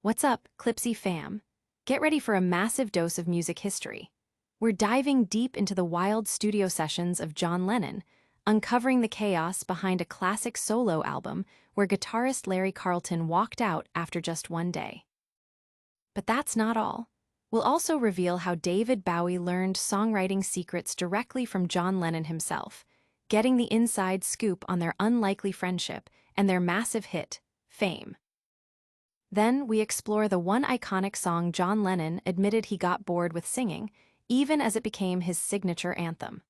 What's up, Clipsy fam? Get ready for a massive dose of music history. We're diving deep into the wild studio sessions of John Lennon, uncovering the chaos behind a classic solo album where guitarist Larry Carlton walked out after just one day. But that's not all. We'll also reveal how David Bowie learned songwriting secrets directly from John Lennon himself, getting the inside scoop on their unlikely friendship and their massive hit, Fame. Then we explore the one iconic song John Lennon admitted he got bored with singing, even as it became his signature anthem.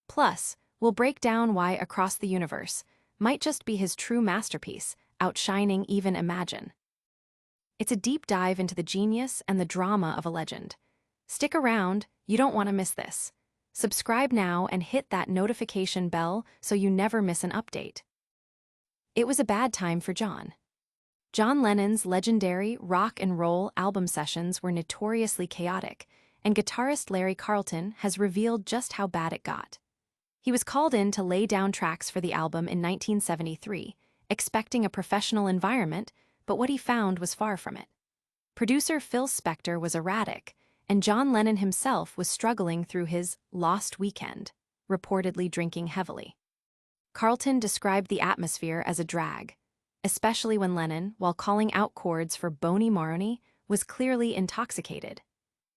Plus, we'll break down why Across the Universe might just be his true masterpiece, outshining even Imagine. It's a deep dive into the genius and the drama of a legend. Stick around, you don't want to miss this. Subscribe now and hit that notification bell so you never miss an update. It was a bad time for John. John Lennon's legendary rock and roll album sessions were notoriously chaotic, and guitarist Larry Carlton has revealed just how bad it got. He was called in to lay down tracks for the album in 1973, expecting a professional environment, but what he found was far from it. Producer Phil Spector was erratic, and John Lennon himself was struggling through his lost weekend, reportedly drinking heavily. Carlton described the atmosphere as a drag, especially when Lennon, while calling out chords for Bony Maroni, was clearly intoxicated.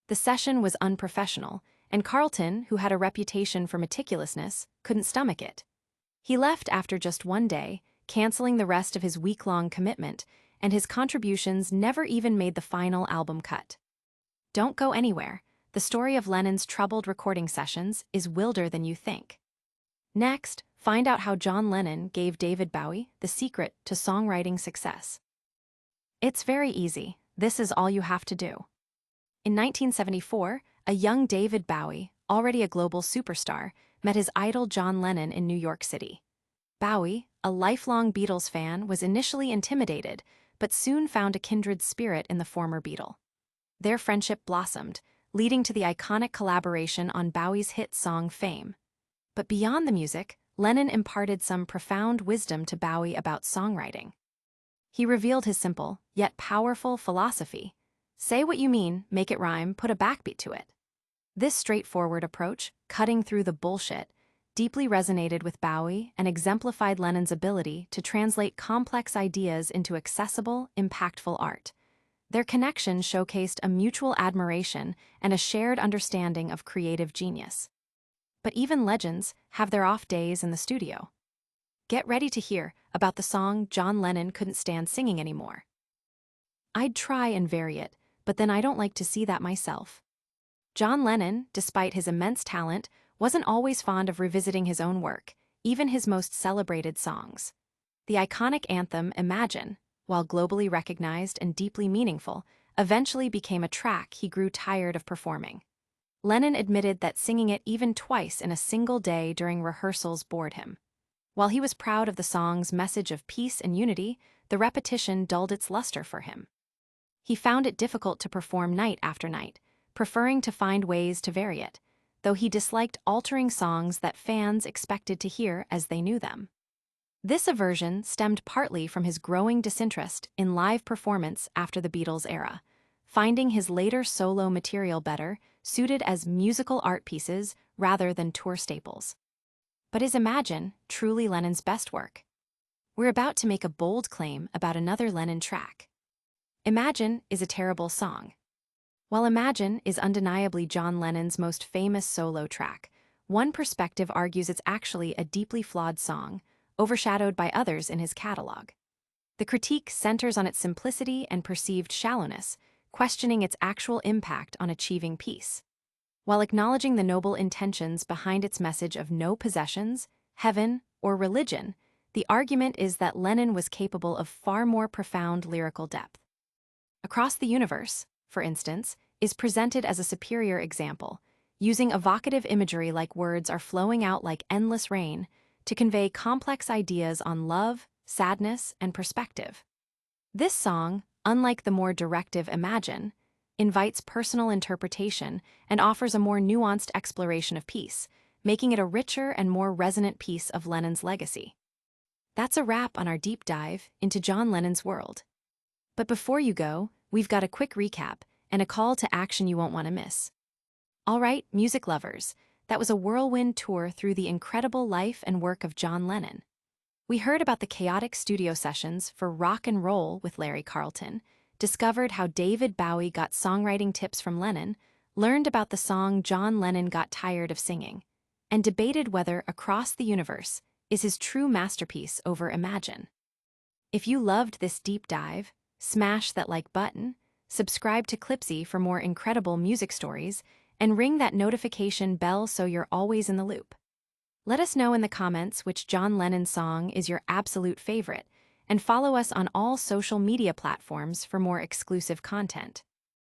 The session was unprofessional, and Carlton, who had a reputation for meticulousness, couldn't stomach it. He left after just one day, canceling the rest of his week-long commitment, and his contributions never even made the final album cut. Don't go anywhere. The story of Lennon's troubled recording sessions is wilder than you think. Next, find out how John Lennon gave David Bowie the secret to songwriting success. It's very easy. This is all you have to do. In 1974, a young David Bowie, already a global superstar, met his idol John Lennon in New York City. Bowie, a lifelong Beatles fan, was initially intimidated, but soon found a kindred spirit in the former Beatle. Their friendship blossomed, leading to the iconic collaboration on Bowie's hit song Fame. But beyond the music, Lennon imparted some profound wisdom to Bowie about songwriting. He revealed his simple, yet powerful philosophy: say what you mean, make it rhyme, put a backbeat to it. This straightforward approach, cutting through the bullshit, deeply resonated with Bowie and exemplified Lennon's ability to translate complex ideas into accessible, impactful art. Their connection showcased a mutual admiration and a shared understanding of creative genius. But even legends have their off days in the studio. Get ready to hear about the song John Lennon couldn't stand singing anymore. I'd try and vary it, but then I don't like to see that myself. John Lennon, despite his immense talent, wasn't always fond of revisiting his own work, even his most celebrated songs. The iconic anthem Imagine, while globally recognized and deeply meaningful, eventually became a track he grew tired of performing. Lennon admitted that singing it even twice in a single day during rehearsals bored him. While he was proud of the song's message of peace and unity, the repetition dulled its luster for him. He found it difficult to perform night after night, preferring to find ways to vary it, though he disliked altering songs that fans expected to hear as they knew them. This aversion stemmed partly from his growing disinterest in live performance after the Beatles era, finding his later solo material better suited as musical art pieces rather than tour staples. But is Imagine truly Lennon's best work? We're about to make a bold claim about another Lennon track. Imagine is a terrible song. While Imagine is undeniably John Lennon's most famous solo track, one perspective argues it's actually a deeply flawed song, overshadowed by others in his catalog. The critique centers on its simplicity and perceived shallowness, questioning its actual impact on achieving peace. While acknowledging the noble intentions behind its message of no possessions, heaven, or religion, the argument is that Lennon was capable of far more profound lyrical depth. Across the Universe, for instance, is presented as a superior example, using evocative imagery like words are flowing out like endless rain to convey complex ideas on love, sadness, and perspective. This song, unlike the more directive Imagine, invites personal interpretation and offers a more nuanced exploration of peace, making it a richer and more resonant piece of Lennon's legacy. That's a wrap on our deep dive into John Lennon's world. But before you go, we've got a quick recap and a call to action you won't want to miss. All right, music lovers, that was a whirlwind tour through the incredible life and work of John Lennon. We heard about the chaotic studio sessions for Rock and Roll with Larry Carlton, discovered how David Bowie got songwriting tips from Lennon, learned about the song John Lennon got tired of singing, and debated whether Across the Universe is his true masterpiece over Imagine. If you loved this deep dive, smash that like button, subscribe to Clipsy for more incredible music stories, and ring that notification bell so you're always in the loop. Let us know in the comments which John Lennon song is your absolute favorite, and follow us on all social media platforms for more exclusive content.